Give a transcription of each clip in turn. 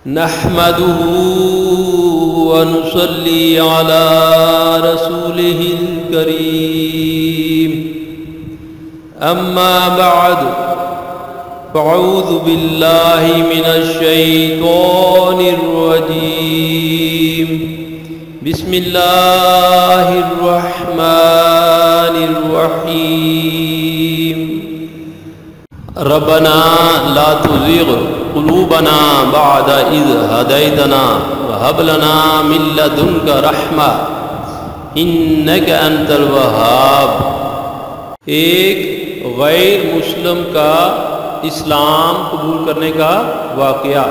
نحمده ونصلي على رسوله الكريم أما بعد فأعوذ بالله من الشيطان الرجيم بسم الله الرحمن الرحيم ربنا لا تزغ قلوبنا بعد إذ هديتنا وهب لنا من لدنك رحمة إنك أنت الوهاب۔ ایک غیر مسلم کا اسلام قبول کرنے کا واقعہ۔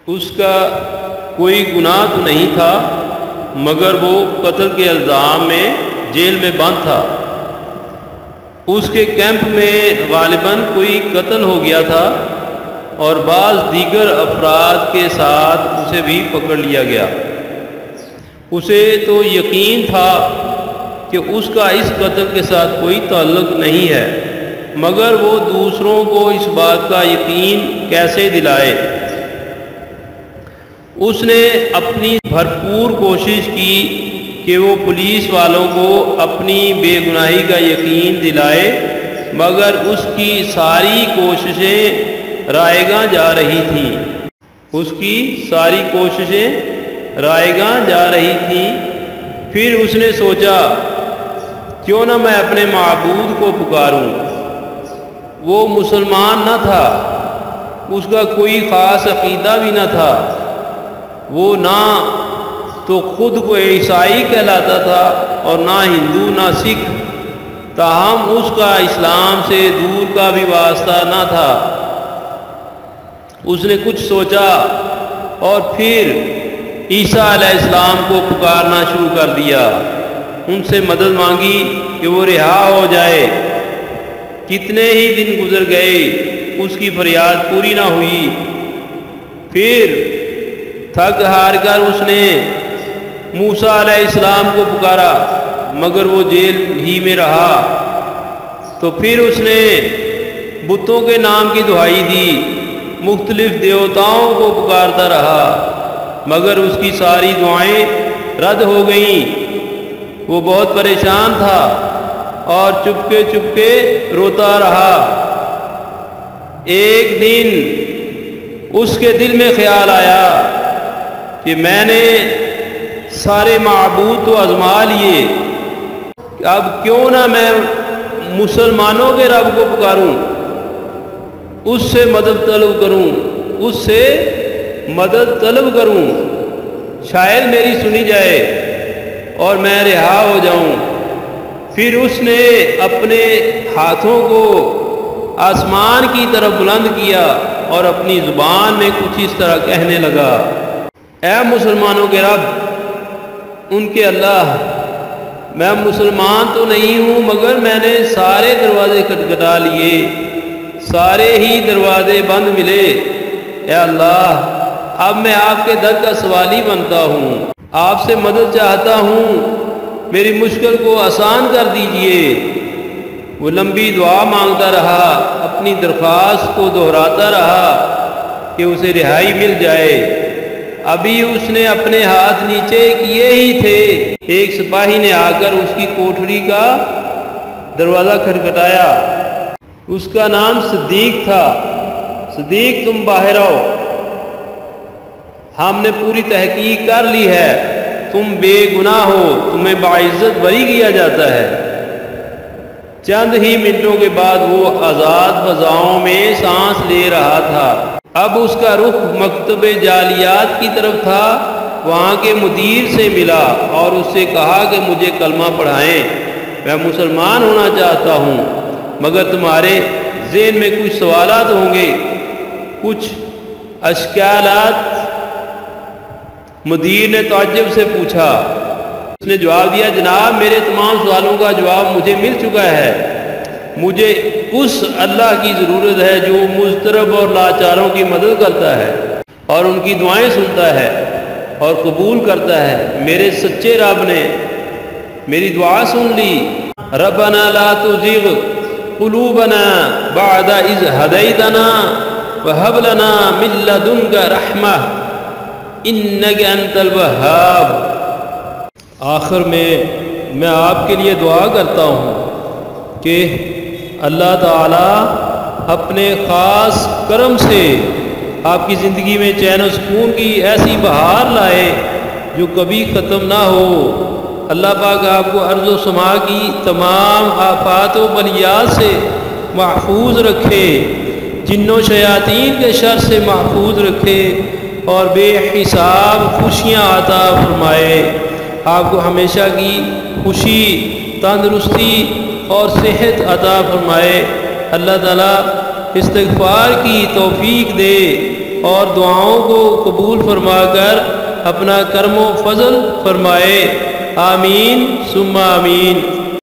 اس کا کوئی گناہ تو نہیں تھا مگر وہ قتل کے الزام میں جیل میں بند تھا۔ اس کے کیمپ میں غالباً کوئی قتل ہو گیا تھا اور بعض دیگر افراد کے ساتھ اسے بھی پکڑ لیا گیا۔ اسے تو یقین تھا کہ اس کا اس قتل کے ساتھ کوئی تعلق نہیں ہے، مگر وہ دوسروں کو اس بات کا یقین کیسے دلائے؟ اس نے اپنی بھرپور کوشش کی کہ وہ پولیس والوں کو اپنی بے گناہی کا یقین دلائے، مگر اس کی ساری کوششیں رائیگاں جا رہی تھیں۔ پھر اس نے سوچا کیوں نہ میں اپنے معبود کو پکاروں۔ وہ مسلمان نہ تھا، اس کا کوئی خاص عقیدہ بھی نہ تھا، وہ نہ تو خود کو عیسائی کہلاتا تھا اور نہ ہندو نہ سکھ، تاہم اس کا اسلام سے دور کا بھی واسطہ نہ تھا۔ اس نے کچھ سوچا اور پھر عیسیٰ علیہ السلام کو پکارنا شروع کر دیا، ان سے مدد مانگی کہ وہ رہا ہو جائے۔ کتنے ہی دن گزر گئے، اس کی فریاد پوری نہ ہوئی۔ پھر تھک ہار کر اس نے موسیٰ علیہ السلام کو پکارا مگر وہ جیل ہی میں رہا۔ تو پھر اس نے بتوں کے نام کی دہائی دی، مختلف دیوتاؤں کو پکارتا رہا مگر اس کی ساری دعائیں رد ہو گئیں۔ وہ بہت پریشان تھا اور چپکے چپکے روتا رہا۔ ایک دن اس کے دل میں خیال آیا کہ میں نے سارے معبود تو آزما لیے، اب کیوں نہ میں مسلمانوں کے رب کو پکاروں، اس سے مدد طلب کروں، شاید میری سنی جائے اور میں رہا ہو جاؤں۔ پھر اس نے اپنے ہاتھوں کو آسمان کی طرف بلند کیا اور اپنی زبان میں کچھ اس طرح کہنے لگا، اے مسلمانوں کے رب، ان کے اللہ، میں مسلمان تو نہیں ہوں مگر میں نے سارے دروازے کھٹکھٹا لیے، سارے ہی دروازے بند ملے۔ اے اللہ، اب میں آپ کے در کا سوالی بنتا ہوں، آپ سے مدد چاہتا ہوں، میری مشکل کو آسان کر دیجئے۔ وہ لمبی دعا مانگتا رہا، اپنی درخواست کو دہراتا رہا کہ اسے رہائی مل جائے۔ ابھی اس نے اپنے ہاتھ نیچے کیے ہی تھے، ایک سپاہی نے آ کر اس کی کوٹھری کا دروازہ کھٹکھٹایا۔ اس کا نام صدیق تھا۔ صدیق، تم باہر آؤ، ہم نے پوری تحقیق کر لی ہے، تم بے گناہ ہو، تمہیں باعزت بری کیا جاتا ہے۔ چند ہی منٹوں کے بعد وہ آزاد فضاؤں میں سانس لے رہا تھا۔ اب اس کا رخ مکتب جالیات کی طرف تھا۔ وہاں کے مدیر سے ملا اور اس سے کہا کہ مجھے کلمہ پڑھائیں، میں مسلمان ہونا چاہتا ہوں، مگر تمہارے ذہن میں کچھ سوالات ہوں گے، کچھ اشکالات۔ مدیر نے تعجب سے پوچھا۔ اس نے جواب دیا، جناب، میرے تمام سوالوں کا جواب مجھے مل چکا ہے۔ مجھے اس اللہ کی ضرورت ہے جو مضطرب اور لاچاروں کی مدد کرتا ہے اور ان کی دعائیں سنتا ہے اور قبول کرتا ہے۔ میرے سچے رب نے میری دعا سن لی۔ ربنا لا تزغ قلوبنا بعد اذ هديتنا وَهَبْ لَنَا مِن لَّدُنكَ رَحْمَةً إِنَّكَ أَنتَ الْوَهَّابُ۔ آخر میں آپ کے لیے دعا کرتا ہوں کہ اللہ تعالیٰ اپنے خاص کرم سے آپ کی زندگی میں چین و سکون کی ایسی بہار لائے جو کبھی ختم نہ ہو۔ اللہ پاک آپ کو ارض و سما کی تمام آفات و بلیات سے محفوظ رکھے، جن و شیاطین کے شر سے محفوظ رکھے، اور بے حساب خوشیاں عطا فرمائے۔ آپ کو ہمیشہ کی خوشی، تندرستی اور صحت عطا فرمائے۔ اللہ تعالیٰ استغفار کی توفیق دے اور دعاؤں کو قبول فرما کر اپنا کرم و فضل فرمائے۔ آمین ثم آمین۔